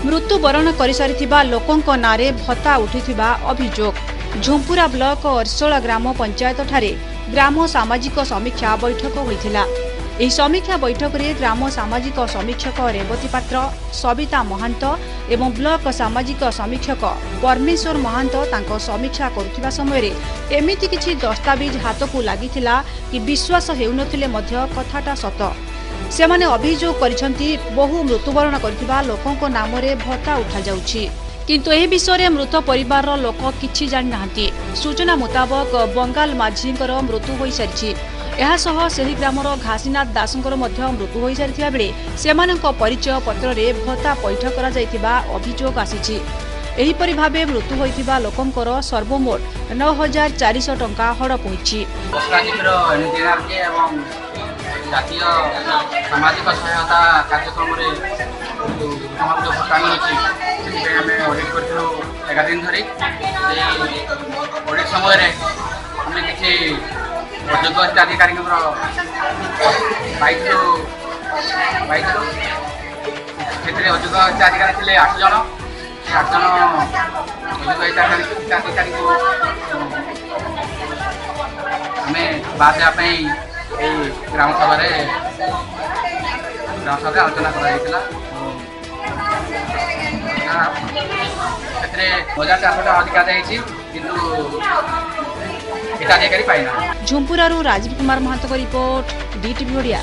मृत्युवरण कर सारिथिबा लोकंक नारे भत्ता उठिथिबा अभियोग। झुंपुरा ब्लॉक अर्सोला ग्राम पंचायत ठारे ग्राम सामाजिक समीक्षा बैठक होइथिला। ଏହି ସମୀକ୍ଷା ବୈଠକରେ ଗ୍ରାମ ସାମାଜିକ ସମୀକ୍ଷକ ରେବତୀ ପାତ୍ର, ସବିତା ମହାନ୍ତ ଏବଂ ବ୍ଲକ ସାମାଜିକ ସମୀକ୍ଷକ ପରମେଶ୍ୱର ମହାନ୍ତ ତାଙ୍କ ସମୀକ୍ଷା କରୁଥିବା ସମୟରେ ଏମିତି କିଛି ଦସ୍ତାବିଜ ହାତକୁ ଲାଗିଥିଲା କି ବିଶ୍ୱାସ ହେଉନଥିଲେ ମଧ୍ୟ କଥାଟା ସତ। ସେମାନେ ଅଭିଯୋଗ କରିଛନ୍ତି ବହୁ ମୃତ୍ୟୁବରଣ କରିଥିବା ଲୋକଙ୍କ ନାମରେ ଭତ୍ତା ଉଠାଯାଉଛି, କିନ୍ତୁ ଏହି ବିଷୟରେ ମୃତ ପରିବାରର ଲୋକ କିଛି ଜାଣିନାହାନ୍ତି। ସୂଚନା ମୁତାବକ ବଙ୍ଗାଲ ମାଝୀଙ୍କର ମୃତ୍ୟୁ ହୋଇସାରିଛି। ଏହାସହ ସେହି ଗ୍ରାମର ଘାସିନାଥ ଦାସଙ୍କର ମଧ୍ୟ ମୃତ୍ୟୁ ହୋଇସାରିଥିବା ବେଳେ ସେମାନଙ୍କ ପରିଚୟ ପତ୍ରରେ ଭତ୍ତା ପୈଠ କରାଯାଇଥିବା ଅଭିଯୋଗ ଆସିଛି। ଏହିପରି ଭାବେ ମୃତ୍ୟୁ ହୋଇଥିବା ଲୋକଙ୍କର ସର୍ବମୋଟ 9,400 ଟଙ୍କା ହଡପ ହୋଇଛି। ଜାତୀୟ ସାମାଜିକ ସହାୟତା କାର୍ଯ୍ୟକ୍ରମରେ ଭତ୍ତା ମିଳୁଛି, ସେଥିପାଇଁ ଆମେ ଅଡ଼ିଟ୍ କରିଥିଲୁ 11 ଦିନ ଧରି। ସେଇ ଅଡ଼ିଟ୍ ସମୟରେ ଆମେ କିଛି ଅଯୋଗ୍ୟ ହିତାଧିକାରୀଙ୍କର ପାଇଥିଲୁ। ସେଥିରେ ଅଯୋଗ୍ୟ ହିତାଧିକାରୀ ଥିଲେ 8 ଜଣ। ସେ 8 ଜଣ ଅଯୋଗ୍ୟ ହିତାଧିକାରୀଙ୍କୁ ଆମେ ବାଦ ଦେବା ପାଇଁ এই গ্রাম সভায় আলোচনা করা ସେଥିରେ 1,400 ଟଙ୍କା ଅଧିକା ଯାଇଛି, କିନ୍ତୁ ହିତାଧିକାରୀ ପାଇନା। ଝୁମ୍ପୁରାରୁ ରାଜୀବ କୁମାର ମହାନ୍ତଙ୍କ ରିପୋର୍ଟ, DTV ଓଡ଼ିଆ।